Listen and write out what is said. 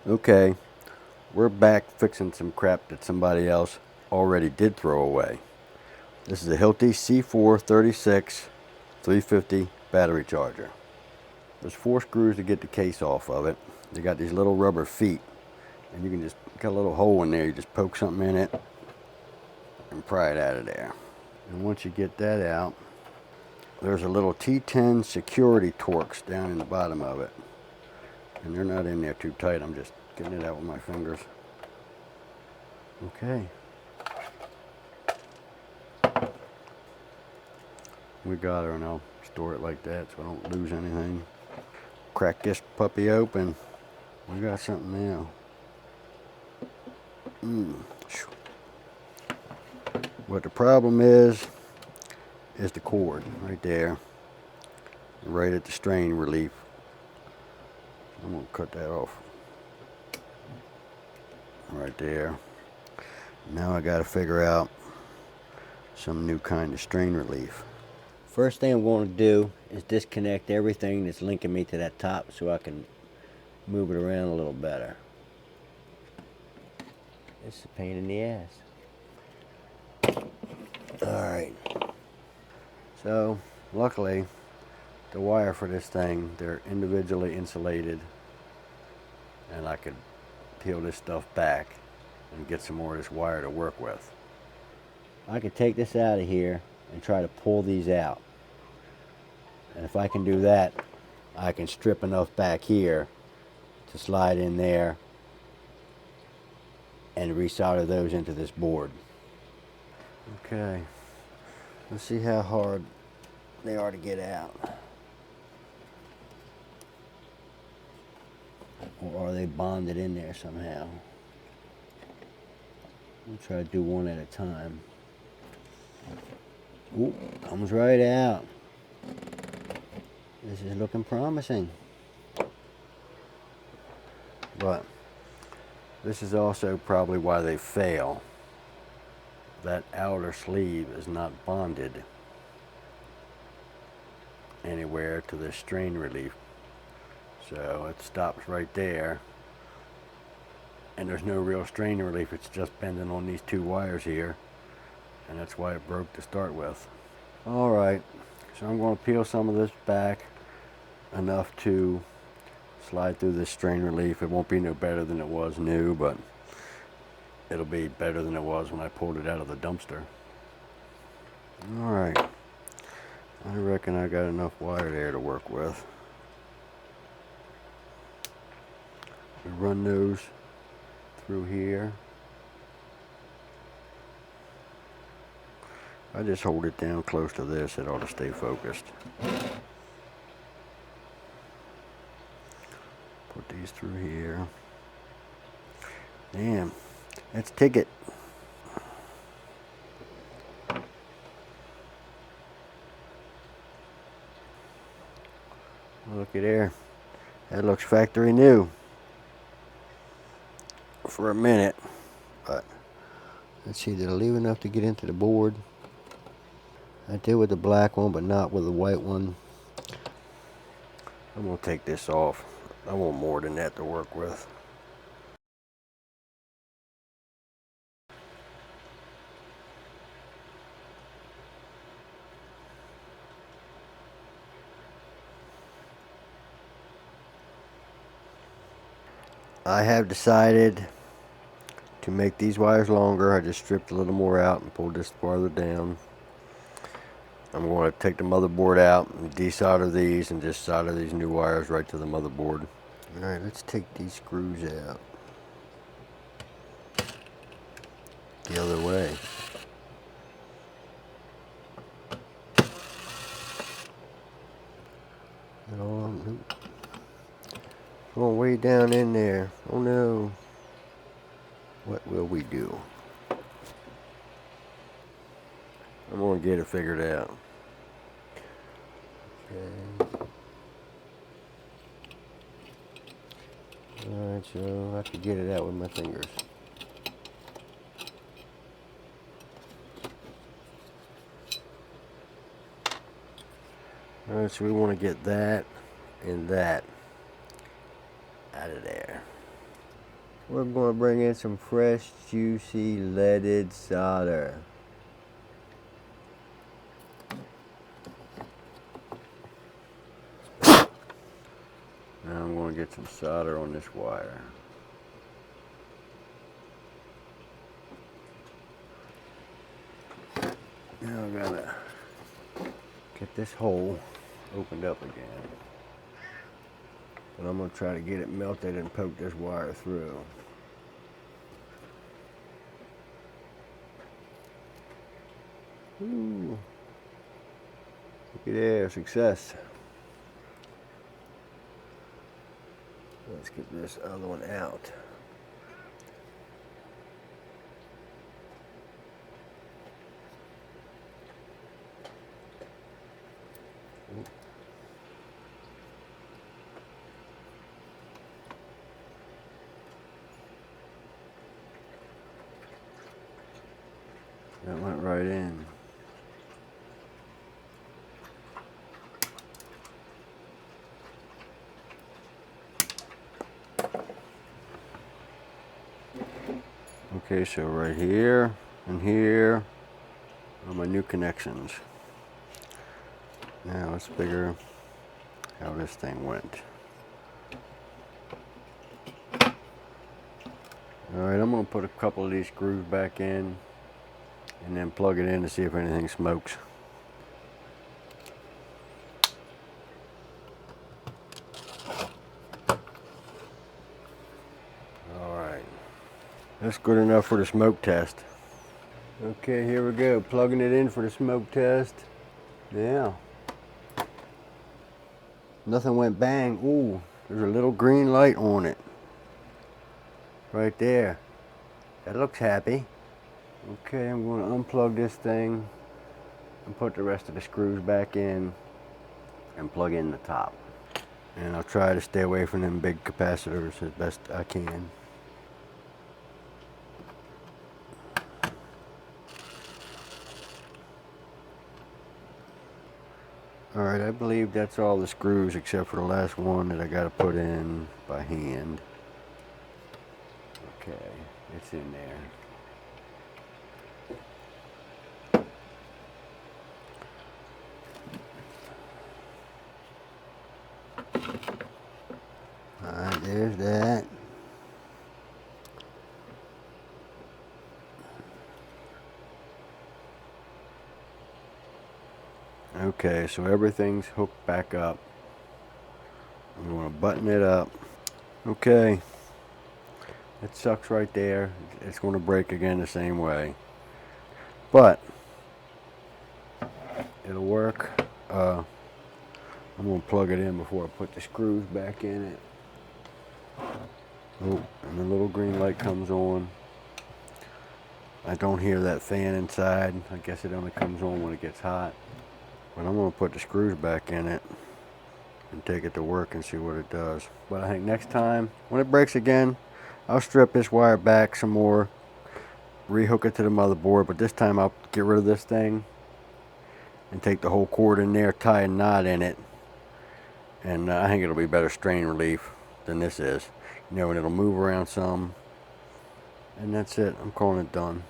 Okay, we're back fixing some crap that somebody else already did throw away. This is a Hilti C436 350 battery charger. There's 4 screws to get the case off of it. They got these little rubber feet, and you can just got a little hole in there. You just poke something in it and pry it out of there. And once you get that out, there's a little T10 security Torx down in the bottom of it. And they're not in there too tight. I'm just getting it out with my fingers. Okay. We got her, and I'll store it like that so I don't lose anything. Crack this puppy open. We got something now. What the problem is the cord right there, right at the strain relief. I'm gonna cut that off right there. Now I gotta figure out some new kind of strain relief. First thing I'm going to do is disconnect everything that's linking me to that top so I can move it around a little better. It's a pain in the ass. Alright. So, luckily, the wire for this thing, they're individually insulated, and I could peel this stuff back and get some more of this wire to work with. I could take this out of here and try to pull these out. And if I can do that, I can strip enough back here to slide in there and resolder those into this board. Okay, let's see how hard they are to get out. Or are they bonded in there somehow? We'll try to do one at a time. Ooh, comes right out. This is looking promising. But this is also probably why they fail. That outer sleeve is not bonded anywhere to the strain relief. So it stops right there. And there's no real strain relief, it's just bending on these 2 wires here. And that's why it broke to start with. Alright, so I'm going to peel some of this back enough to slide through this strain relief. It won't be no better than it was new, but it'll be better than it was when I pulled it out of the dumpster. Alright, I reckon I got enough wire there to work with. We run those through here. I just hold it down close to this, it ought to stay focused. Put these through here. Damn, let's take it. Looky there, that looks factory new for a minute, but let's see, did I leave enough to get into the board? I did with the black one, but not with the white one. I'm gonna take this off. I want more than that to work with. I have decided to make these wires longer. I just stripped a little more out and pulled this farther down. I'm going to take the motherboard out and desolder these and just solder these new wires right to the motherboard. Alright, let's take these screws out. The other way. Going way down in there. Oh no. What will we do? I'm going to get it figured out. Okay. Alright, so I could get it out with my fingers. Alright, so we want to get that and that out of there. We're going to bring in some fresh, juicy, leaded solder. Now I'm going to get some solder on this wire. Now I'm going to get this hole opened up again. And I'm going to try to get it melted and poke this wire through. Ooh. Look at there, success. Let's get this other one out. That went right in. Okay, so right here and here are my new connections. Now let's figure how this thing went. Alright, I'm going to put a couple of these screws back in and then plug it in to see if anything smokes. Alright, that's good enough for the smoke test. Okay, here we go, plugging it in for the smoke test. Now, nothing went bang. Ooh, there's a little green light on it. Right there. That looks happy. Okay, I'm going to unplug this thing and put the rest of the screws back in and plug in the top. And I'll try to stay away from them big capacitors as best I can. Alright, I believe that's all the screws except for the last one that I got to put in by hand. Okay, it's in there. Alright, there's that. Okay, so everything's hooked back up. I'm going to button it up. Okay, it sucks right there. It's going to break again the same way. But it'll work. I'm going to plug it in before I put the screws back in it. Oh, and the little green light comes on. I don't hear that fan inside. I guess it only comes on when it gets hot. But I'm going to put the screws back in it and take it to work and see what it does. But I think next time, when it breaks again, I'll strip this wire back some more, rehook it to the motherboard, but this time I'll get rid of this thing and take the whole cord in there, tie a knot in it, and I think it'll be better strain relief than this is. You know, and it'll move around some, and that's it. I'm calling it done.